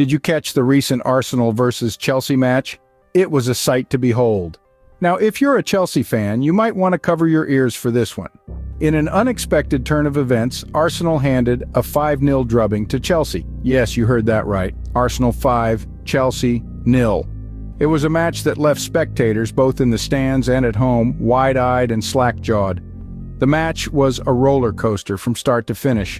Did you catch the recent Arsenal versus Chelsea match? It was a sight to behold. Now, if you're a Chelsea fan, you might want to cover your ears for this one. In an unexpected turn of events, Arsenal handed a 5-0 drubbing to Chelsea. Yes, you heard that right. Arsenal 5, Chelsea 0. It was a match that left spectators, both in the stands and at home, wide-eyed and slack-jawed. The match was a roller coaster from start to finish.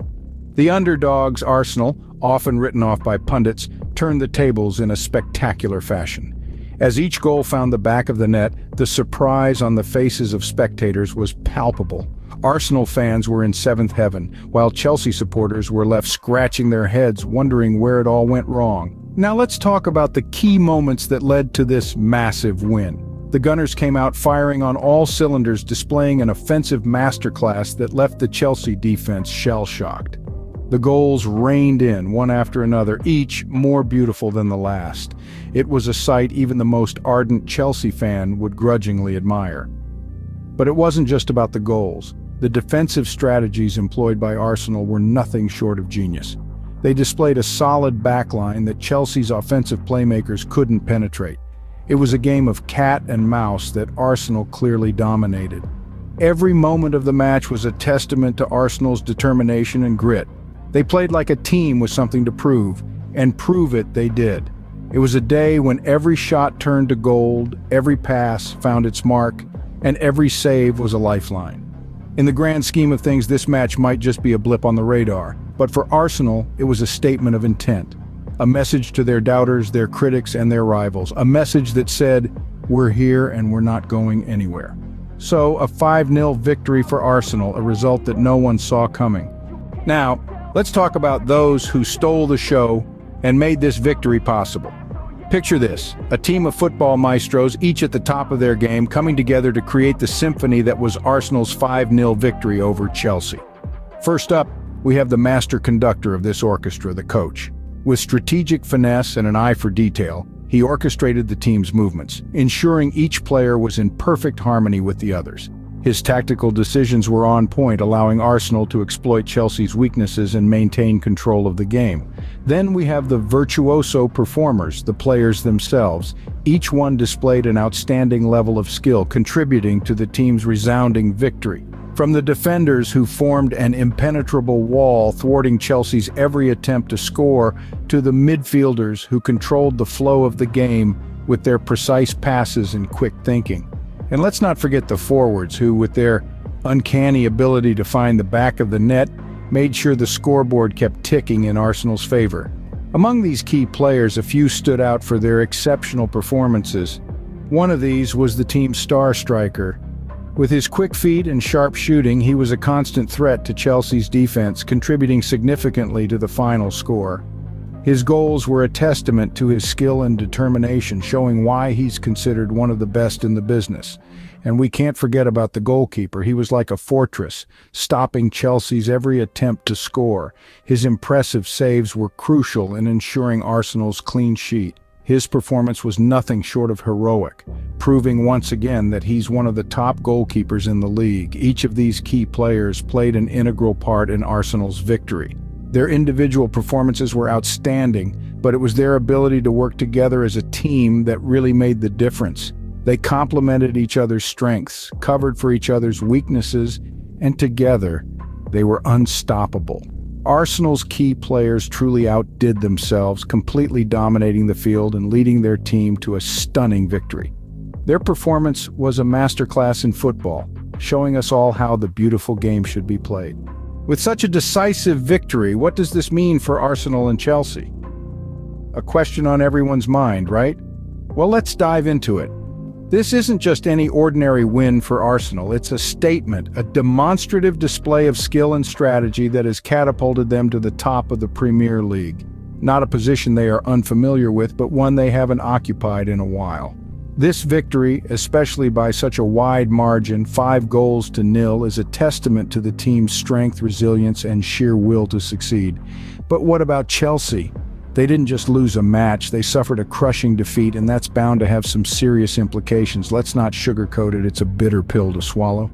The underdogs, Arsenal, often written off by pundits, turned the tables in a spectacular fashion. As each goal found the back of the net, the surprise on the faces of spectators was palpable. Arsenal fans were in seventh heaven, while Chelsea supporters were left scratching their heads, wondering where it all went wrong. Now let's talk about the key moments that led to this massive win. The Gunners came out firing on all cylinders, displaying an offensive masterclass that left the Chelsea defense shell-shocked. The goals rained in, one after another, each more beautiful than the last. It was a sight even the most ardent Chelsea fan would grudgingly admire. But it wasn't just about the goals. The defensive strategies employed by Arsenal were nothing short of genius. They displayed a solid backline that Chelsea's offensive playmakers couldn't penetrate. It was a game of cat and mouse that Arsenal clearly dominated. Every moment of the match was a testament to Arsenal's determination and grit. They played like a team with something to prove, and prove it they did. It was a day when every shot turned to gold, every pass found its mark, and every save was a lifeline. In the grand scheme of things, this match might just be a blip on the radar, but for Arsenal, it was a statement of intent. A message to their doubters, their critics, and their rivals. A message that said, "We're here and we're not going anywhere." So, a 5-0 victory for Arsenal, a result that no one saw coming. Now, let's talk about those who stole the show and made this victory possible. Picture this, a team of football maestros, each at the top of their game, coming together to create the symphony that was Arsenal's 5-0 victory over Chelsea. First up, we have the master conductor of this orchestra, the coach. With strategic finesse and an eye for detail, he orchestrated the team's movements, ensuring each player was in perfect harmony with the others. His tactical decisions were on point, allowing Arsenal to exploit Chelsea's weaknesses and maintain control of the game. Then we have the virtuoso performers, the players themselves. Each one displayed an outstanding level of skill, contributing to the team's resounding victory. From the defenders who formed an impenetrable wall, thwarting Chelsea's every attempt to score, to the midfielders who controlled the flow of the game with their precise passes and quick thinking. And let's not forget the forwards who, with their uncanny ability to find the back of the net, made sure the scoreboard kept ticking in Arsenal's favor. Among these key players, a few stood out for their exceptional performances. One of these was the team's star striker. With his quick feet and sharp shooting, he was a constant threat to Chelsea's defense, contributing significantly to the final score. His goals were a testament to his skill and determination, showing why he's considered one of the best in the business. And we can't forget about the goalkeeper. He was like a fortress, stopping Chelsea's every attempt to score. His impressive saves were crucial in ensuring Arsenal's clean sheet. His performance was nothing short of heroic, proving once again that he's one of the top goalkeepers in the league. Each of these key players played an integral part in Arsenal's victory. Their individual performances were outstanding, but it was their ability to work together as a team that really made the difference. They complemented each other's strengths, covered for each other's weaknesses, and together, they were unstoppable. Arsenal's key players truly outdid themselves, completely dominating the field and leading their team to a stunning victory. Their performance was a masterclass in football, showing us all how the beautiful game should be played. With such a decisive victory, what does this mean for Arsenal and Chelsea? A question on everyone's mind, right? Well, let's dive into it. This isn't just any ordinary win for Arsenal. It's a statement, a demonstrative display of skill and strategy that has catapulted them to the top of the Premier League. Not a position they are unfamiliar with, but one they haven't occupied in a while. This victory, especially by such a wide margin, 5-0, is a testament to the team's strength, resilience, and sheer will to succeed. But what about Chelsea? They didn't just lose a match, they suffered a crushing defeat, and that's bound to have some serious implications. Let's not sugarcoat it, it's a bitter pill to swallow.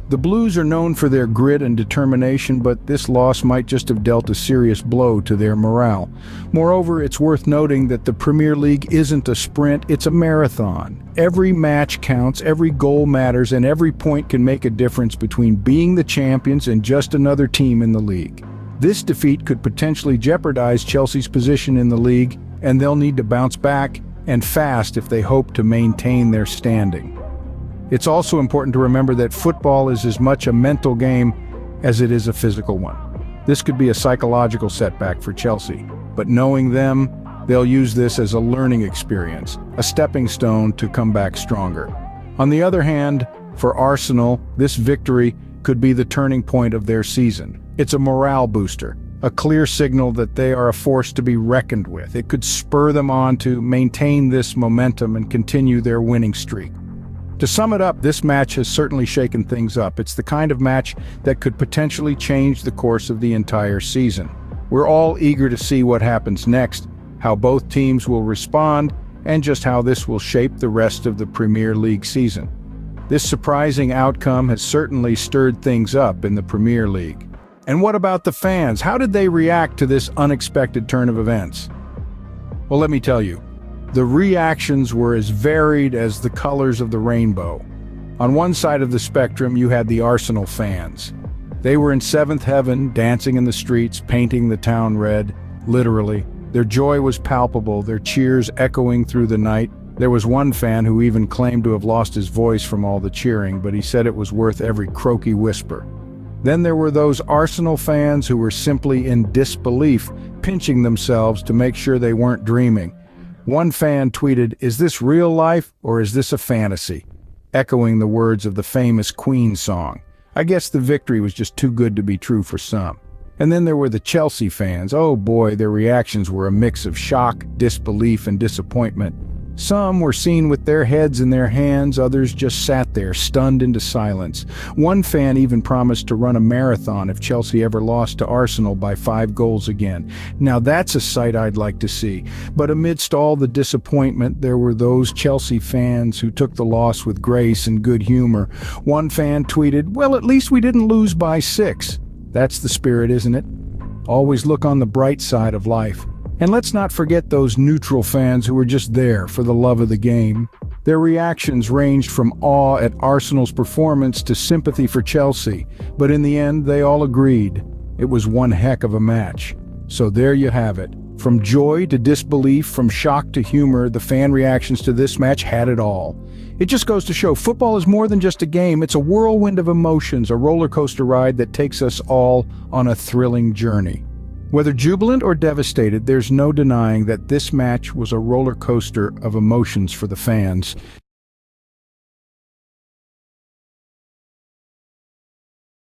The Blues are known for their grit and determination, but this loss might just have dealt a serious blow to their morale. Moreover, it's worth noting that the Premier League isn't a sprint, it's a marathon. Every match counts, every goal matters, and every point can make a difference between being the champions and just another team in the league. This defeat could potentially jeopardize Chelsea's position in the league, and they'll need to bounce back, and fast, if they hope to maintain their standing. It's also important to remember that football is as much a mental game as it is a physical one. This could be a psychological setback for Chelsea, but knowing them, they'll use this as a learning experience, a stepping stone to come back stronger. On the other hand, for Arsenal, this victory could be the turning point of their season. It's a morale booster, a clear signal that they are a force to be reckoned with. It could spur them on to maintain this momentum and continue their winning streak. To sum it up, this match has certainly shaken things up. It's the kind of match that could potentially change the course of the entire season. We're all eager to see what happens next, how both teams will respond, and just how this will shape the rest of the Premier League season. This surprising outcome has certainly stirred things up in the Premier League. And what about the fans? How did they react to this unexpected turn of events? Well, let me tell you. The reactions were as varied as the colors of the rainbow. On one side of the spectrum, you had the Arsenal fans. They were in seventh heaven, dancing in the streets, painting the town red, literally. Their joy was palpable, their cheers echoing through the night. There was one fan who even claimed to have lost his voice from all the cheering, but he said it was worth every croaky whisper. Then there were those Arsenal fans who were simply in disbelief, pinching themselves to make sure they weren't dreaming. One fan tweeted, "Is this real life or is this a fantasy?" echoing the words of the famous Queen song. I guess the victory was just too good to be true for some. And then there were the Chelsea fans. Oh boy, their reactions were a mix of shock, disbelief, and disappointment. Some were seen with their heads in their hands, others just sat there, stunned into silence. One fan even promised to run a marathon if Chelsea ever lost to Arsenal by 5 goals again. Now that's a sight I'd like to see. But amidst all the disappointment, there were those Chelsea fans who took the loss with grace and good humor. One fan tweeted, "Well, at least we didn't lose by 6. That's the spirit, isn't it? Always look on the bright side of life. And let's not forget those neutral fans who were just there for the love of the game. Their reactions ranged from awe at Arsenal's performance to sympathy for Chelsea, but in the end, they all agreed it was one heck of a match. So there you have it. From joy to disbelief, from shock to humor, the fan reactions to this match had it all. It just goes to show football is more than just a game. It's a whirlwind of emotions, a roller coaster ride that takes us all on a thrilling journey. Whether jubilant or devastated, there's no denying that this match was a roller coaster of emotions for the fans.